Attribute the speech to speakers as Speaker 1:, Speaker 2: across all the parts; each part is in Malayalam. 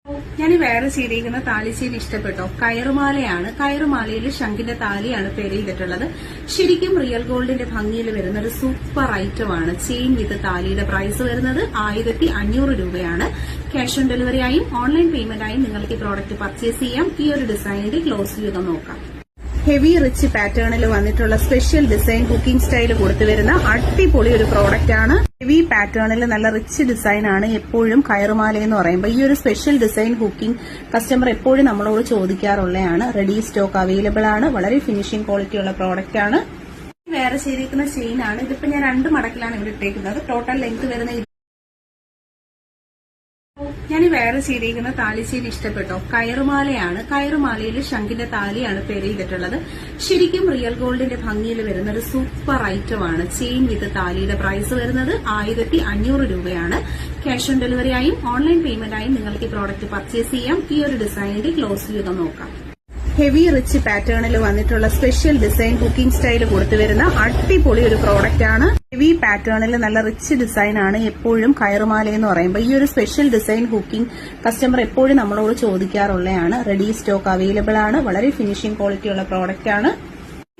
Speaker 1: ഞാൻ വേറെ ചെയ്തിരിക്കുന്ന താലിച്ചേരി ഇഷ്ടപ്പെട്ടോ. കയറുമാലയാണ്. കയറുമാലയിൽ ശംഖിന്റെ താലിയാണ് പേര് ചെയ്തിട്ടുള്ളത്. ശരിക്കും റിയൽ ഗോൾഡിന്റെ ഭംഗിയിൽ വരുന്ന ഒരു സൂപ്പർ ഐറ്റമാണ്. ചെയിൻ വിത്ത് താലിയുടെ പ്രൈസ് വരുന്നത് 1500 രൂപയാണ്. ക്യാഷ് ഓൺ ഡെലിവറി ആയും ഓൺലൈൻ പേയ്മെന്റ് ആയും നിങ്ങൾക്ക് ഈ പ്രോഡക്റ്റ് പർച്ചേസ് ചെയ്യാം. ഈ ഒരു ഡിസൈനിന്റെ ക്ലോസ് വ്യൂ ഒന്ന് നോക്കാം. ഹെവി റിച്ച് പാറ്റേണിൽ വന്നിട്ടുള്ള സ്പെഷ്യൽ ഡിസൈൻ കുക്കിംഗ് സ്റ്റൈൽ കൊടുത്തു വരുന്ന അടിപൊളി ഒരു പ്രോഡക്റ്റ് ആണ്. ഹെവി പാറ്റേണിൽ നല്ല റിച്ച് ഡിസൈൻ ആണ്. എപ്പോഴും കയറുമാല എന്ന് പറയുമ്പോൾ ഈ ഒരു സ്പെഷ്യൽ ഡിസൈൻ കുക്കിംഗ് കസ്റ്റമർ എപ്പോഴും നമ്മളോട് ചോദിക്കാറുള്ളതാണ്. റെഡി സ്റ്റോക്ക് അവൈലബിൾ ആണ്. വളരെ ഫിനിഷിംഗ് ക്വാളിറ്റി ഉള്ള പ്രോഡക്റ്റ് ആണ്. വേറെ ചെയ്തിരിക്കുന്ന ചെയിൻ ആണ്. ഇതിപ്പോ ഞാൻ 2 മടക്കിലാണ് ഇവിടെ ഇട്ടേക്കുന്നത്. ടോട്ടൽ ലെങ്ത് വരുന്ന ഞാൻ വേറെ ചെയ്തിരിക്കുന്ന താലിച്ചേരി ഇഷ്ടപ്പെട്ടോ. കയറുമാലയാണ്. കയറുമാലയിൽ ശംഖിന്റെ താലിയാണ് പേര് ചെയ്തിട്ടുള്ളത്. ശരിക്കും റിയൽ ഗോൾഡിന്റെ ഭംഗിയിൽ വരുന്ന ഒരു സൂപ്പർ ഐറ്റമാണ്. ചെയിൻ വിത്ത് താലിയുടെ പ്രൈസ് വരുന്നത് 1500 രൂപയാണ്. ക്യാഷ് ഓൺ ഡെലിവറി ആയും ഓൺലൈൻ പേയ്മെന്റ് ആയും നിങ്ങൾക്ക് ഈ പ്രോഡക്റ്റ് പർച്ചേസ് ചെയ്യാം. ഈ ഒരു ഡിസൈനിന്റെ ക്ലോസ് വ്യൂ ഒന്ന് നോക്കാം. ഹെവി റിച്ച് പാറ്റേണിൽ വന്നിട്ടുള്ള സ്പെഷ്യൽ ഡിസൈൻ കുക്കിംഗ് സ്റ്റൈൽ കൊടുത്തു വരുന്ന അടിപൊളി ഒരു പ്രോഡക്റ്റ് ആണ്. ഹെവി പാറ്റേണിൽ നല്ല റിച്ച് ഡിസൈൻ ആണ്. എപ്പോഴും കയറുമാല എന്ന് പറയുമ്പോൾ ഈ ഒരു സ്പെഷ്യൽ ഡിസൈൻ കുക്കിംഗ് കസ്റ്റമർ എപ്പോഴും നമ്മളോട് ചോദിക്കാറുള്ളതാണ്. റെഡി സ്റ്റോക്ക് അവൈലബിൾ ആണ്. വളരെ ഫിനിഷിംഗ് ക്വാളിറ്റി ഉള്ള പ്രോഡക്റ്റ് ആണ്.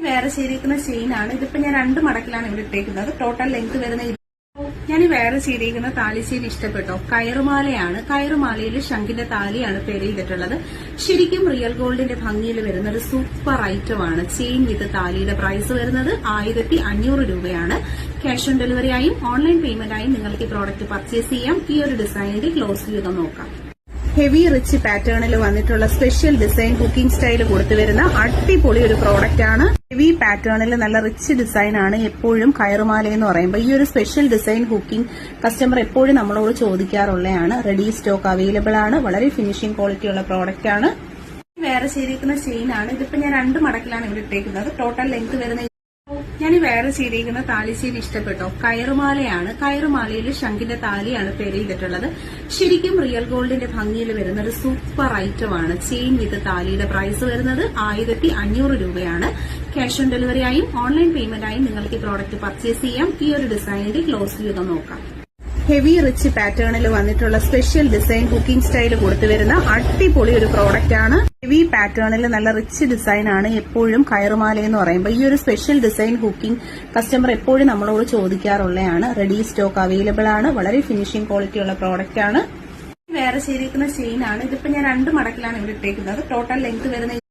Speaker 1: വേറെ ചെയ്തിരിക്കുന്ന ചെയിൻ ആണ്. ഇതിപ്പോ ഞാൻ 2 മടക്കിലാണ് ഇവിടെ ഇട്ടേക്കുന്നത്. ടോട്ടൽ ലെങ്ത് വരുന്ന ഞാൻ വേറെ ചെയ്തിരിക്കുന്ന താലിച്ചേരി ഇഷ്ടപ്പെട്ടോ. കയറുമാലയാണ്. കയറുമാലയിൽ ശംഖിന്റെ താലിയാണ് പേര് ചെയ്തിട്ടുള്ളത്. ശരിക്കും റിയൽ ഗോൾഡിന്റെ ഭംഗിയിൽ വരുന്ന ഒരു സൂപ്പർ ഐറ്റമാണ്. ചെയിൻ വിത്ത് താലിയുടെ പ്രൈസ് വരുന്നത് 1500 രൂപയാണ്. ക്യാഷ് ഓൺ ഡെലിവറി ആയും ഓൺലൈൻ പേയ്മെന്റ് ആയും നിങ്ങൾക്ക് ഈ പ്രോഡക്റ്റ് പർച്ചേസ് ചെയ്യാം. ഈ ഒരു ഡിസൈനിന്റെ ക്ലോസ് വ്യൂ ഒന്ന് നോക്കാം. ഹെവി റിച്ച് പാറ്റേണിൽ വന്നിട്ടുള്ള സ്പെഷ്യൽ ഡിസൈൻ കുക്കിംഗ് സ്റ്റൈൽ കൊടുത്തു വരുന്ന അടിപൊളി ഒരു പ്രോഡക്റ്റ് ആണ്. ഹെവി പാറ്റേണിൽ നല്ല റിച്ച് ഡിസൈൻ ആണ്. എപ്പോഴും കയറുമാല എന്ന് പറയുമ്പോൾ ഈ ഒരു സ്പെഷ്യൽ ഡിസൈൻ കുക്കിംഗ് കസ്റ്റമർ എപ്പോഴും നമ്മളോട് ചോദിക്കാറുള്ളതാണ്. റെഡി സ്റ്റോക്ക് അവൈലബിൾ ആണ്. വളരെ ഫിനിഷിംഗ് ക്വാളിറ്റി ഉള്ള പ്രോഡക്റ്റ് ആണ്. വേറെ ചെയ്തിരിക്കുന്ന ചെയിൻ ആണ്. ഇതിപ്പോ ഞാൻ 2 മടക്കിലാണ് ഇവിടെ ഇട്ടേക്കുന്നത്. ടോട്ടൽ ലെങ്ത് വരുന്ന ഞാൻ വേറെ ചെയ്തിരിക്കുന്ന താലിച്ചേരി ഇഷ്ടപ്പെട്ടോ. കയറുമാലയാണ്. കയറുമാലയിൽ ശംഖിന്റെ താലിയാണ് പേര് ചെയ്തിട്ടുള്ളത്. ശരിക്കും റിയൽ ഗോൾഡിന്റെ ഭംഗിയിൽ വരുന്ന ഒരു സൂപ്പർ ഐറ്റമാണ്. ചെയിൻ വിത്ത് താലിയുടെ പ്രൈസ് വരുന്നത് 1500 രൂപയാണ്. ക്യാഷ് ഓൺ ഡെലിവറി ആയും ഓൺലൈൻ പേയ്മെന്റ് ആയും നിങ്ങൾക്ക് ഈ പ്രോഡക്റ്റ് പർച്ചേസ് ചെയ്യാം. ഈ ഒരു ഡിസൈനിന്റെ ക്ലോസ് വ്യൂ ഒന്ന് നോക്കാം. ഹെവി റിച്ച് പാറ്റേണിൽ വന്നിട്ടുള്ള സ്പെഷ്യൽ ഡിസൈൻ കുക്കിംഗ് സ്റ്റൈൽ കൊടുത്തു വരുന്ന അടിപൊളി ഒരു പ്രോഡക്റ്റ് ആണ്. ഹെവി പാറ്റേണിൽ നല്ല റിച്ച് ഡിസൈൻ ആണ്. എപ്പോഴും കയറുമാല എന്ന് പറയുമ്പോൾ ഈ ഒരു സ്പെഷ്യൽ ഡിസൈൻ കുക്കിംഗ് കസ്റ്റമർ എപ്പോഴും നമ്മളോട് ചോദിക്കാറുള്ളതാണ്. റെഡി സ്റ്റോക്ക് അവൈലബിൾ ആണ്. വളരെ ഫിനിഷിംഗ് ക്വാളിറ്റി ഉള്ള പ്രോഡക്റ്റ് ആണ്. വേറെ ചെയ്തിരിക്കുന്ന ചെയിൻ ആണ്. ഇതിപ്പോ ഞാൻ 2 മടക്കിലാണ് ഇവിടെ ഇട്ടേക്കുന്നത്. ടോട്ടൽ ലെങ്ത് വരുന്ന